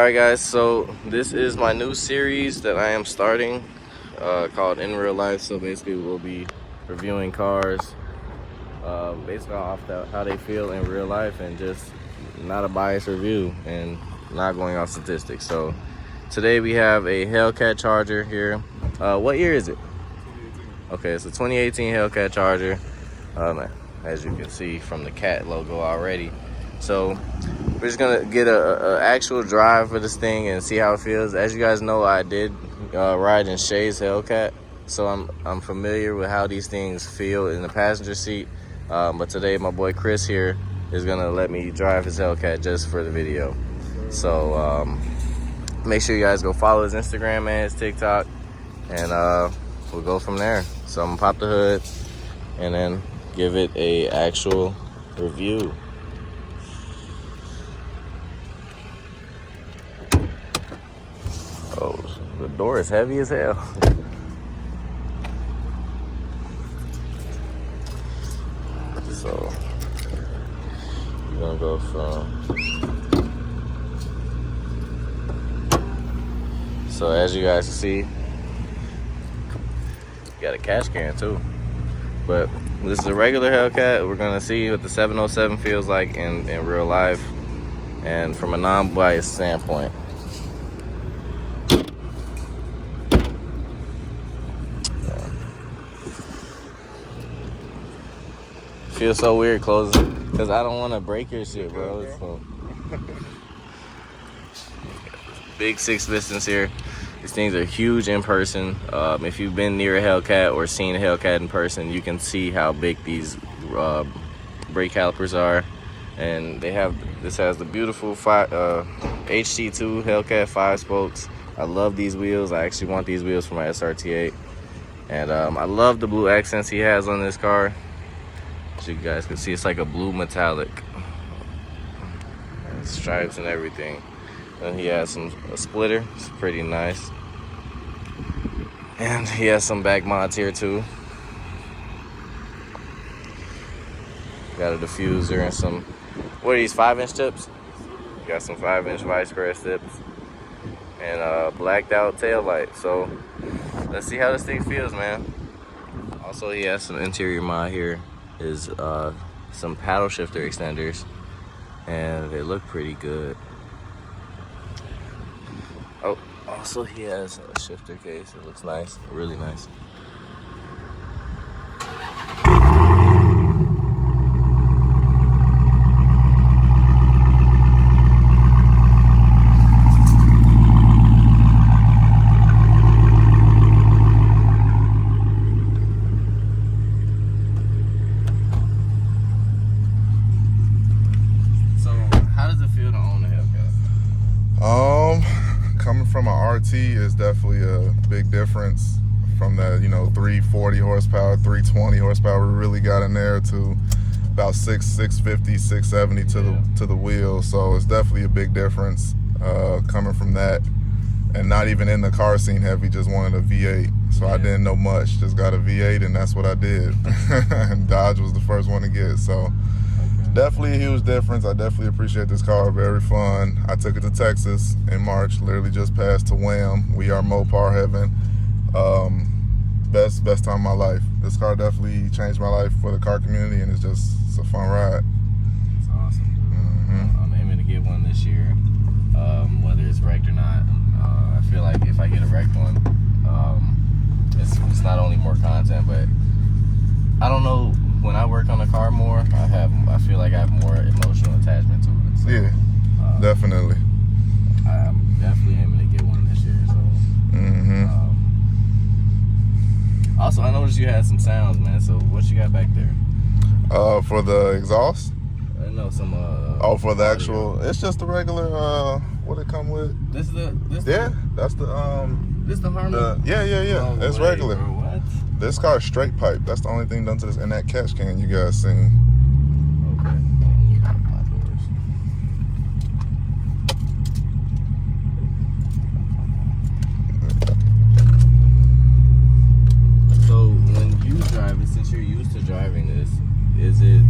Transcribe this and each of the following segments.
Alright guys, so this is my new series that I am starting called In Real Life. So basically we'll be reviewing cars based off how they feel in real life, and just not a biased review and not going off statistics. So today we have a Hellcat Charger here. What year is it? 2018. Okay, it's a 2018 Hellcat Charger, as you can see from the cat logo already. So we're just gonna get a actual drive for this thing and see how it feels. As you guys know, I did ride in Shay's Hellcat, so I'm familiar with how these things feel in the passenger seat. But today my boy Chris here is gonna let me drive his Hellcat just for the video. So make sure you guys go follow his Instagram and his TikTok, and we'll go from there. So I'm gonna pop the hood and then give it a actual review. Oh, the door is heavy as hell. So we're gonna go from. So as you guys can see, got a cash can too. But this is a regular Hellcat. We're gonna see what the 707 feels like in real life, and from a non-biased standpoint. Feels so weird closing because I don't want to break your shit, bro. So. Big 6 pistons here. These things are huge in person. If you've been near a Hellcat or seen a Hellcat in person, you can see how big these brake calipers are. And this has the beautiful HT2 Hellcat 5 spokes. I love these wheels. I actually want these wheels for my SRT8. And I love the blue accents he has on this car. As you guys can see, it's like a blue metallic, and stripes and everything. And he has a splitter. It's pretty nice. And he has some back mods here too. Got a diffuser and some, what are these, 5-inch tips? Got some 5-inch vice crest tips and a blacked out tail light. So let's see how this thing feels, man. Also, he has some interior mod here. Is some paddle shifter extenders, and they look pretty good. Oh, also he has a shifter case. It looks nice, really nice. Coming from an RT is definitely a big difference from that, 340 horsepower, 320 horsepower we really got in there to about 650, 670 to the wheel. So it's definitely a big difference coming from that, and not even in the car scene heavy, just wanted a V8. So I didn't know much, just got a V8, and that's what I did. And Dodge was the first one to get. So definitely a huge difference. I definitely appreciate this car. Very fun. I took it to Texas in March. Literally just passed to Wham. We are Mopar heaven. Best time of my life. This car definitely changed my life for the car community, and it's a fun ride. It's awesome. I'm aiming to get one this year, whether it's wrecked or not. I feel like if I get a wrecked one, it's not only more content, but I don't know. When I work on a car more, I feel like I have more emotional attachment to it. So, yeah, definitely. I'm definitely aiming to get one this year. So, also, I noticed you had some sounds, man. So, what you got back there? For the exhaust? I know some. For the actual, it's just the regular. What it come with? That's the Harmony. Yeah. It's regular. Bro, what? This car is straight pipe. That's the only thing done to this. And that catch can you guys seen. Okay. So when you drive it, since you're used to driving this, is it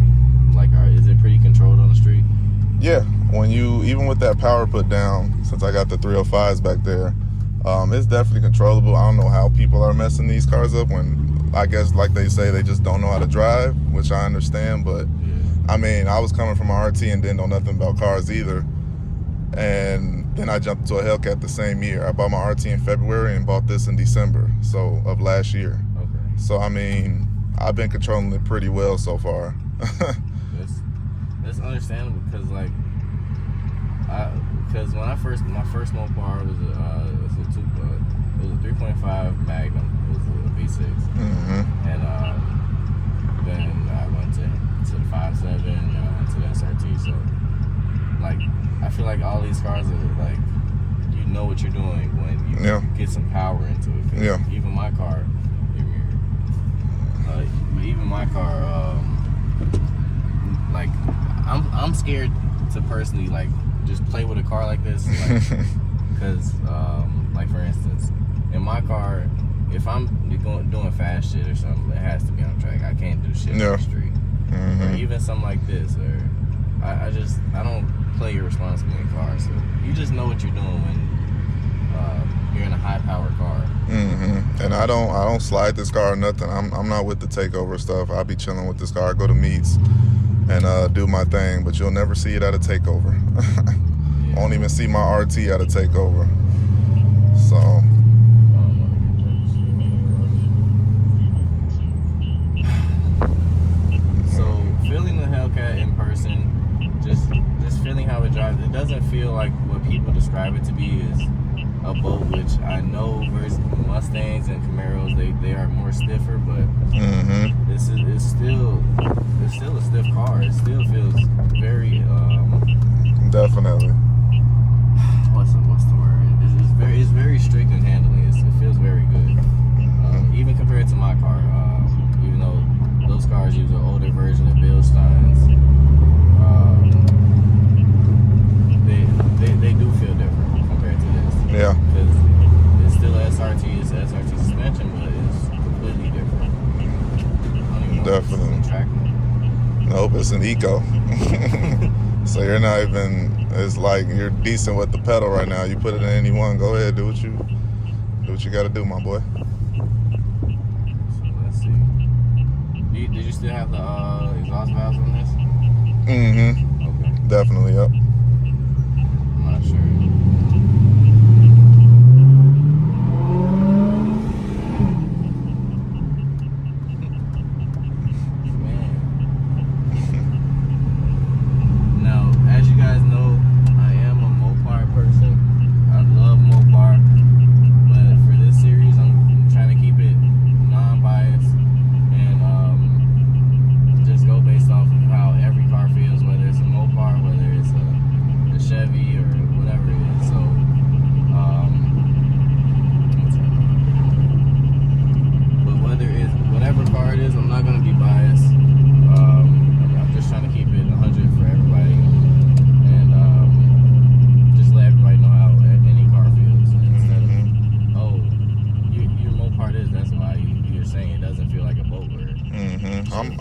pretty controlled on the street? Yeah. Even with that power put down, since I got the 305s back there, it's definitely controllable. I don't know how people are messing these cars up when, I guess, like they say, they just don't know how to drive, which I understand. But I mean, I was coming from a RT and didn't know nothing about cars either. And then I jumped to a Hellcat the same year. I bought my RT in February and bought this in December of last year. Okay. So I mean, I've been controlling it pretty well so far. That's understandable because when my first Mopar was a 3.5 Magnum. It was a V6, and then I went to the 5.7 and to the SRT. So like, I feel like all these cars are like, you know what you're doing when you get some power into it. Even my car, like I'm scared to personally like just play with a car like this, because like for instance, in my car, if I'm doing fast shit or something, it has to be on track. I can't do shit on the street, or even something like this, or I don't play irresponsibly in cars. So you just know what you're doing when you're in a high powered car. And I don't slide this car or nothing. I'm not with the takeover stuff. I'll be chilling with this car. I go to meets and do my thing, but you'll never see it at a takeover. Won't even see my RT at a takeover. So feeling the Hellcat in person, just feeling how it drives, it doesn't feel like what people describe it to be is a boat, which I know versus Mustangs and Camaros, they are more stiffer, but it's still a stiff car. It still feels very definitely. What's the word? It's very strict in handling. It feels very good, even compared to my car. Even though those cars use an older version of Bilsteins, they do feel different compared to this. Yeah. Because it's still SRT, it's SRT suspension, but it's completely different. I don't even know if it's track. Nope, it's an eco. So you're not even, it's like you're decent with the pedal right now. You put it in any one, go ahead, do what you gotta do, my boy. So let's see. Did you still have the exhaust valves on this? Okay. Definitely, yep. I'm not sure.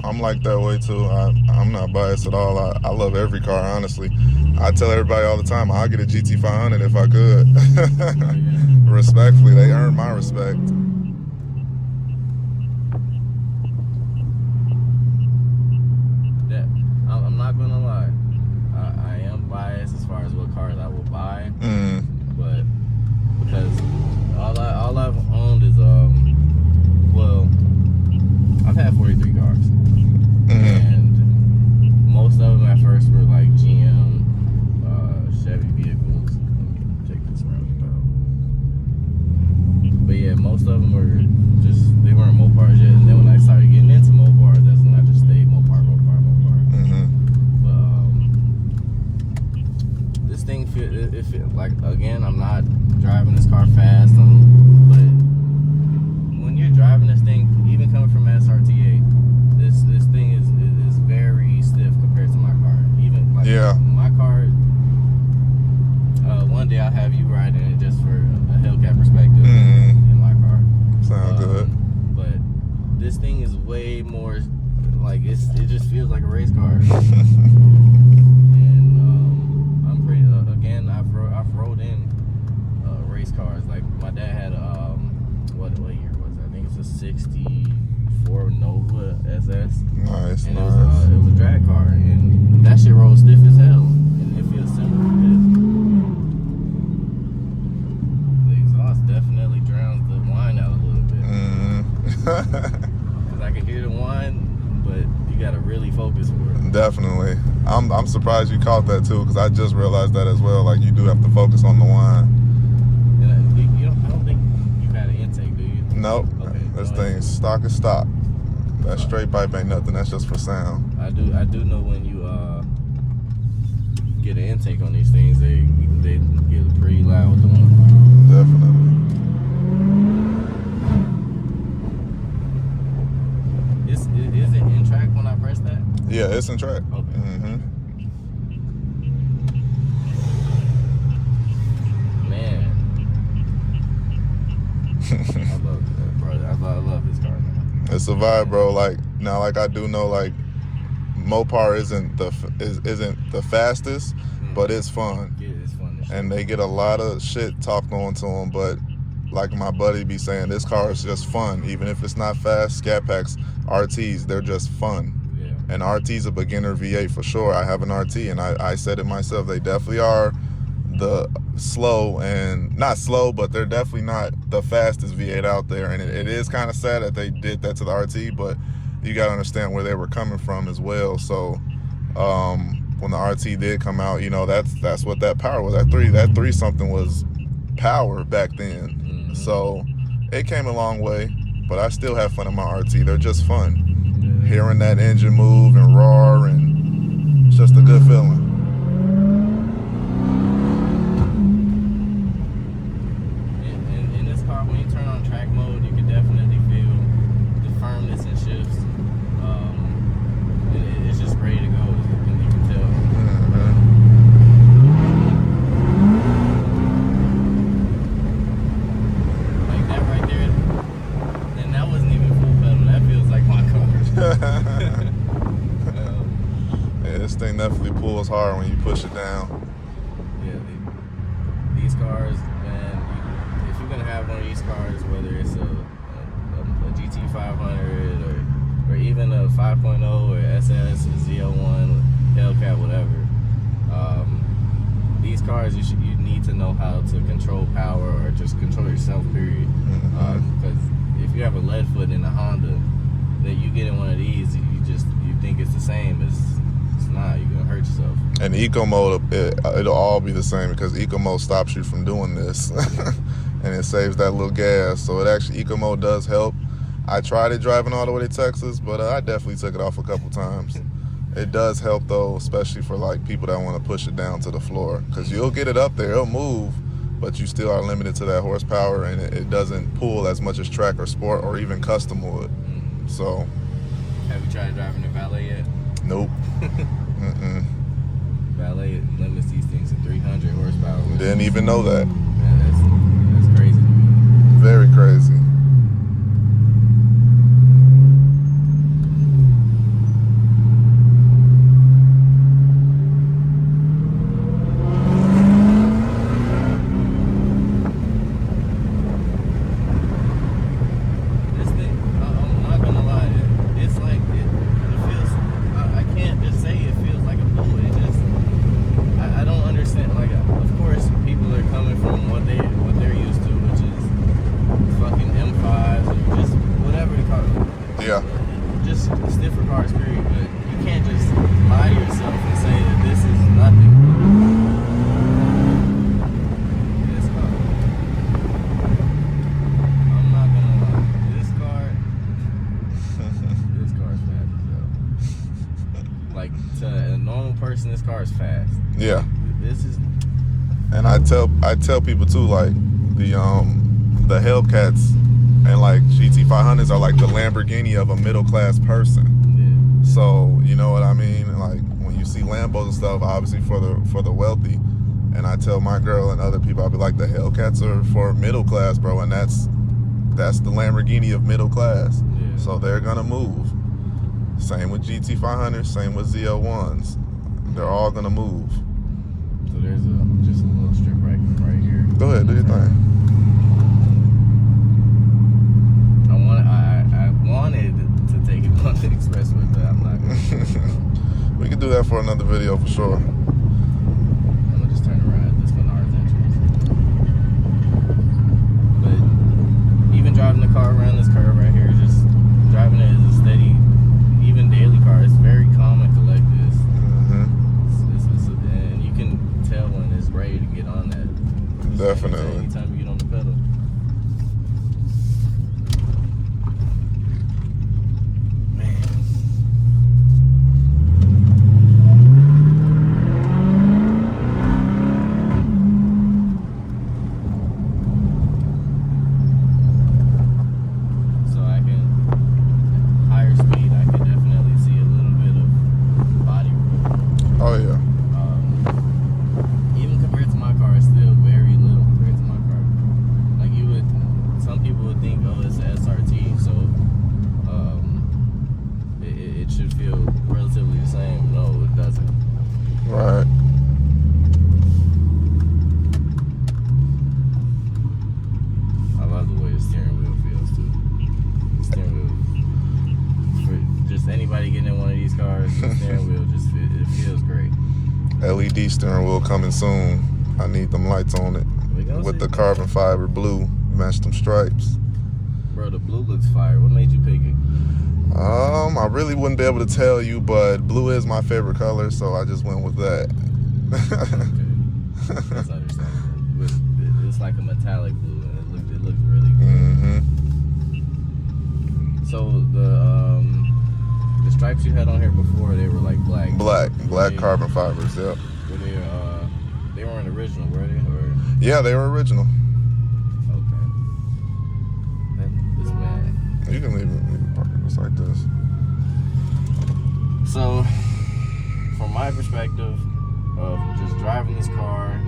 I'm like that way too. I'm not biased at all. I love every car, honestly. I tell everybody all the time, I'll get a GT500 if I could. Respectfully, they earn my respect. Yeah, I'm not gonna lie. I am biased as far as what cars I will buy, but because all I've owned is I've had 43 cars. And most of them at first were like GM, Chevy vehicles. Let me take this around the But yeah, most of them were they weren't Mopars yet. And then when I started getting into Mopars, that's when I just stayed Mopar. But this thing it feels like, again, I'm not driving this car fast, but when you're driving this thing, even coming from SRT8, this thing is very stiff compared to my car. Even like my car, one day I'll have you riding it just for a Hellcat perspective in my car. Sound good. But this thing is way more like it just feels like a race car. And I'm pretty '64 Nova SS. Nice, And nice. it was a drag car, and that shit rolls stiff as hell, and it feels similar to this. The exhaust definitely drowns the whine out a little bit. Cause I can hear the whine, but you gotta really focus for it. Definitely. I'm surprised you caught that too, because I just realized that as well. Like, you do have to focus on the whine. And I don't think you had an intake, do you? Nope. Okay, This go thing ahead. stock is stock. That straight pipe ain't nothing. That's just for sound. I do know when you get an intake on these things, they get pretty loud with the one. Definitely. Is it in track when I press that? Yeah, it's in track. Okay. Man, I love that, bro. I love this car, man. It's a vibe, bro. Like, now, like, I do know, like, Mopar isn't the fastest, but it's fun. Yeah, it's fun to shit. And they get a lot of shit talked on to them, but like my buddy be saying, this car is just fun. Even if it's not fast, Scat Packs, RTs, they're just fun. Yeah. And RT's a beginner V8 for sure. I have an RT, and I said it myself. They definitely are the slow, and not slow, but they're definitely not the fastest V8 out there. And it is kind of sad that they did that to the RT, but you got to understand where they were coming from as well. So when the RT did come out, you know, that's what that power was. That three something was power back then. So it came a long way, but I still have fun in my RT. They're just fun. Hearing that engine move and roar, and it's just a good feeling. In this car, when you turn on track mode, you can definitely feel the firmness and shifts. It's just ready to go, and you can tell. Like that right there, and that wasn't even full pedal. That feels like my car. Yeah, this thing definitely pulls hard when you push it down. Yeah, these cars, man. If you're gonna have one of these cars, whether it's a GT500 or even a 5.0 or SS or Z01, Hellcat, whatever, these cars you need to know how to control power or just control yourself. Period. Because if you have a lead foot in a Honda, then you get in one of these, you think it's the same. It's not. You're gonna hurt yourself. And eco mode, it'll all be the same, because eco mode stops you from doing this. And it saves that little gas. So it actually, eco mode does help. I tried it driving all the way to Texas, but I definitely took it off a couple times. It does help though, especially for like people that want to push it down to the floor, because you'll get it up there, it'll move, but you still are limited to that horsepower, and it doesn't pull as much as track or sport or even custom would. So. Have you tried driving a Valet yet? Nope. Valet limits these things to 300 horsepower. Didn't even know that. Man, that's crazy to me. Very crazy. This thing, I'm not gonna lie, it's like, it feels, I can't just say it feels like a bullet. It just, I don't understand. Like, of course, people are coming from what they're used to, which is fucking M5s or just whatever they call it. Yeah. Just stiffer cars, period. But you can't just lie to yourself and say that this is nothing. This car, I'm not gonna lie. This car is fast as hell. Like, to a normal person, this car is fast. Yeah. This is. And I tell people too, like, the Hellcats and like GT500s are like the Lamborghini of a middle class person. Yeah. So you know what I mean? Like, when you see Lambos and stuff, obviously for the wealthy. And I tell my girl and other people, I'll be like, the Hellcats are for middle class, bro, and that's the Lamborghini of middle class. Yeah. So they're gonna move. Same with GT500s, same with Z01s. They're all gonna move. So there's just a little strip right here. Go ahead, do your thing. I do that for another video for sure. I'm gonna just turn around at this Menards entrance. But even driving the car around this curve right here, just driving it is a steady, even daily car. It's very calm and collected. And you can tell when it's ready to get on that. Definitely. Anytime you get on the pedal. Oh yeah. Even compared to my car, it's still very little compared to my car. Like some people would think, oh, it's an SRT, so it should feel relatively the same. No, it doesn't. Right. I love the way the steering wheel feels too. The steering wheel, for just anybody getting in one of these cars, the steering wheel it feels great. LED steering wheel coming soon. I need them lights on it with the carbon fiber blue. Match them stripes. Bro, the blue looks fire. What made you pick it? I really wouldn't be able to tell you, but blue is my favorite color, so I just went with that. Okay. That's understandable. But it's like a metallic blue, and it looks really good. So the stripes you had on here before, they were like black. Black carbon fibers. Yep. They weren't original, were they? Or? Yeah, they were original. Okay. This man. You can leave it parking just like this. So, from my perspective of just driving this car,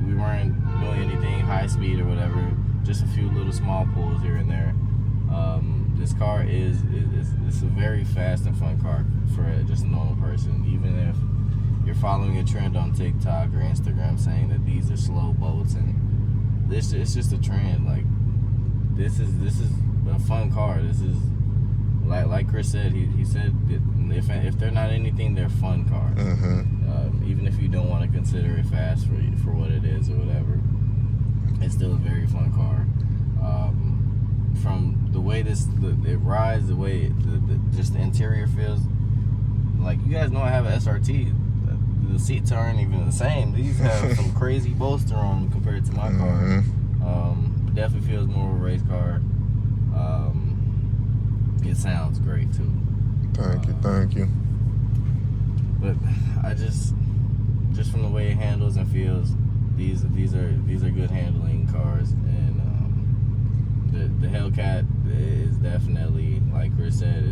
we weren't doing anything high speed or whatever. Just a few little small pulls here and there. This car it's a very fast and fun car for just a normal person. Even if you're following a trend on TikTok or Instagram saying that these are slow boats, and it's just a trend. Like this is a fun car. This is like Chris said. He said if they're not anything, they're fun cars. Even if you don't want to consider it fast for what it is or whatever, it's still a very fun car. From the way it rides, the way just the interior feels. Like, you guys know I have an SRT. The seats aren't even the same. These have some crazy bolster on them compared to my car. Definitely feels more of a race car. It sounds great too. Thank you. But I just from the way it handles and feels, these are good handling cars, and the Hellcat is definitely, like Chris said,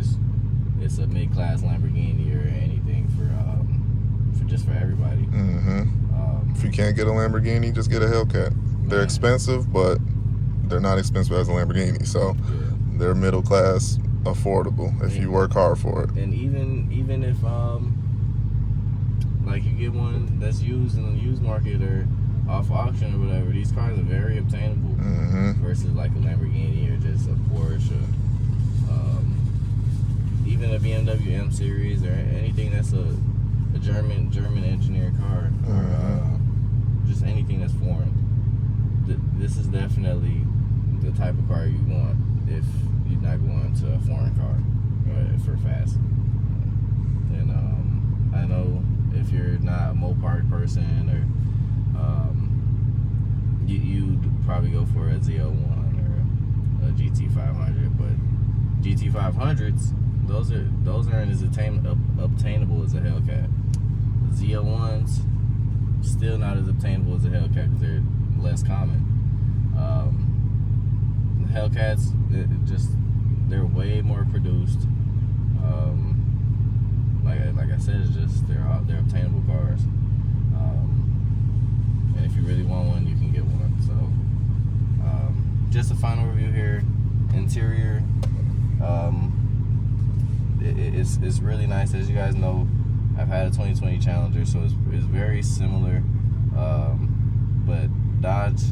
it's a mid-class Lamborghini or anything for for everybody. If you can't get a Lamborghini, just get a Hellcat. They're expensive, but they're not expensive as a Lamborghini, so they're middle class, affordable if you work hard for it. And even if like you get one that's used in the used market or off auction or whatever, these cars are very obtainable versus like a Lamborghini or just a Porsche. Even a BMW M series or anything that's a German engineered car, or just anything that's foreign. This is definitely the type of car you want if you're not going to a foreign car for fast. And I know if you're not a Mopar person, or you'd probably go for a Z01 or a GT500, but GT500s, those aren't as obtainable as a Hellcat. Z01s still not as obtainable as a Hellcat because they're less common. Hellcats, they're way more produced. Like I said, it's just they're obtainable cars. And if you really want one, you can get one. So, just a final review here. Interior, it's really nice. As you guys know, I've had a 2020 Challenger, so it's very similar. But Dodge,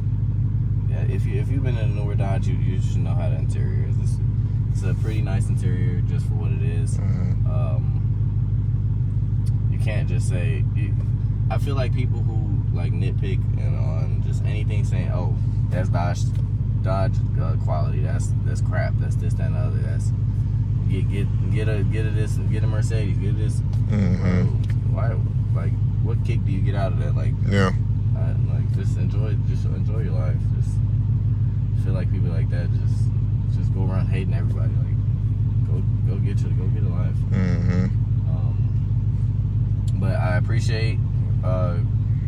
if you've been in a newer Dodge, you should know how the interior is. It's a pretty nice interior just for what it is. you can't just say. I feel like people who like nitpick and on just anything, saying, "Oh, that's Dodge quality. That's crap. That's this, that, and the other. That's get a Mercedes. Get this. Bro, why? Like, what kick do you get out of that? Like, Yeah. Like, just enjoy your life. Just feel like people like that just go around hating everybody. Like, go get a life. But I appreciate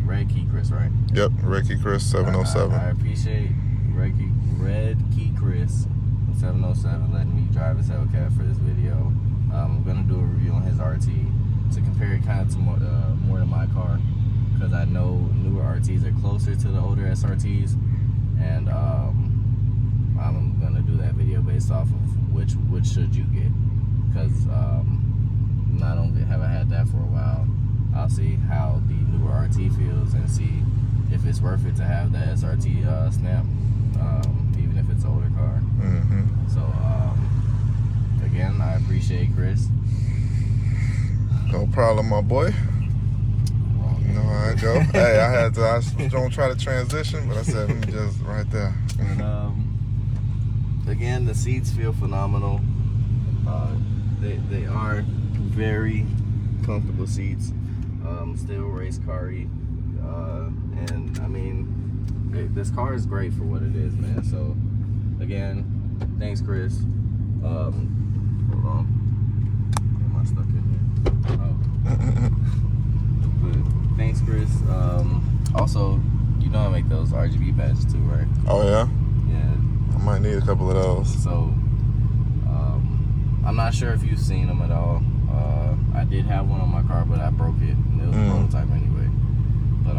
Red Key Chris, right? Yep, Red Key Chris 707. I appreciate Red Key Chris 707 letting me drive his Hellcat for this video. I'm gonna do a review on his RT to compare it kind of to more to my car, because I know newer RTs are closer to the older SRTs, and I'm gonna do that video based off of which should you get, because haven't had that for a while. I'll see how the newer RT feels and see if it's worth it to have that SRT snap, even if it's an older car. So again, I appreciate Chris. No problem, my boy. You know how I go. Hey, I was gonna try to transition, but I said, let me just right there. And again, the seats feel phenomenal. They are very comfortable seats. Still race car-y. And I mean, this car is great for what it is, man. So again, thanks, Chris. Hold on. Am I stuck in here? Oh. But thanks, Chris. Also, you know I make those RGB badges too, right? Oh yeah? Yeah. I might need a couple of those. So, I'm not sure if you've seen them at all. I did have one on my car, but I broke it. And it was a prototype anyway. But,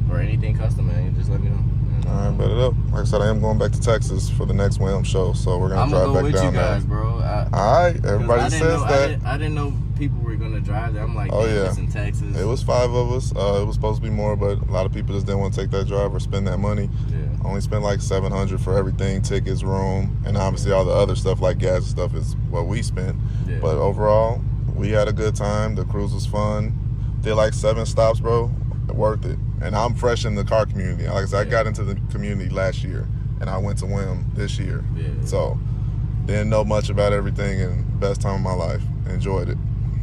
for anything custom, man, just let me know. All right, bet it up. Like I said, I am going back to Texas for the next Wham show, so we're gonna drive back down there. I'm gonna go with you guys, bro. All right, everybody says that. I didn't know people were gonna drive there. I'm like, oh yeah, it's in Texas. It was 5 of us. It was supposed to be more, but a lot of people just didn't want to take that drive or spend that money. Yeah. Only spent like $700 for everything, tickets, room, and obviously all the other stuff like gas and stuff is what we spent. Yeah. But overall, we had a good time. The cruise was fun. Did like 7 stops, bro. Worth it. And I'm fresh in the car community. Like I said, I got into the community last year, and I went to Wham this year. Yeah. So didn't know much about everything, and best time of my life. Enjoyed it.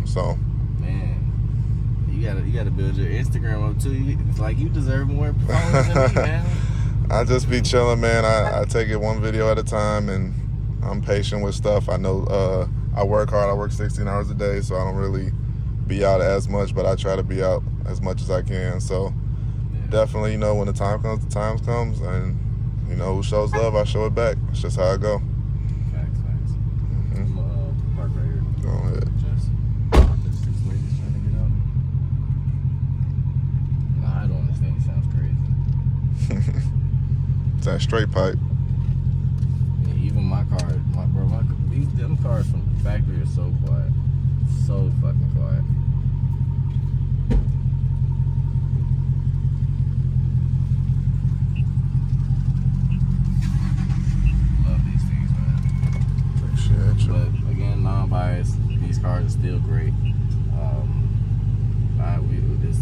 So. Man, you gotta build your Instagram up too. It's like you deserve more followers than me, man. I just be chilling, man. I take it one video at a time, and I'm patient with stuff. I know I work hard. I work 16 hours a day, so I don't really be out as much, but I try to be out as much as I can. So definitely, you know, when the time comes, and you know, who shows love, I show it back. It's just how I go. Facts. I'm park right here. Go ahead. This lady's trying to get out. Nah, I don't understand. It sounds crazy. It's that straight pipe. Yeah, even my car, them cars from the factory are so quiet. So fucking quiet. Love these things, man. Appreciate you. But again, non-biased. These cars are still great.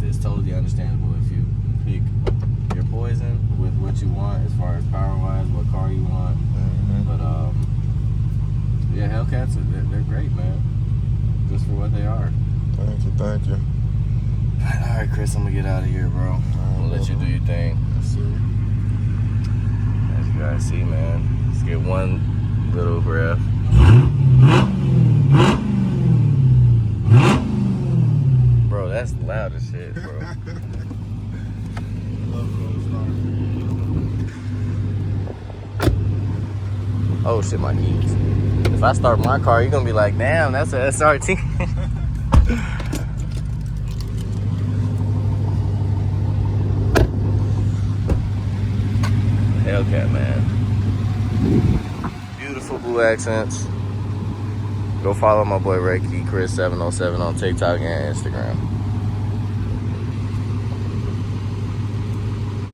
It's totally understandable if you pick your poison with what you want as far as power-wise, what car you want. But yeah, Hellcats, they're great, man. Just for what they are. Thank you. All right, Chris, I'm gonna get out of here, bro. I'm gonna let you do your thing. As you guys see, man, let's get one little breath. Bro, that's loud as shit, bro. Oh shit, my keys. If I start my car, you're gonna be like, damn, that's a SRT. Hellcat, man. Beautiful blue accents. Go follow my boy Red Key Chris 707 on TikTok and Instagram.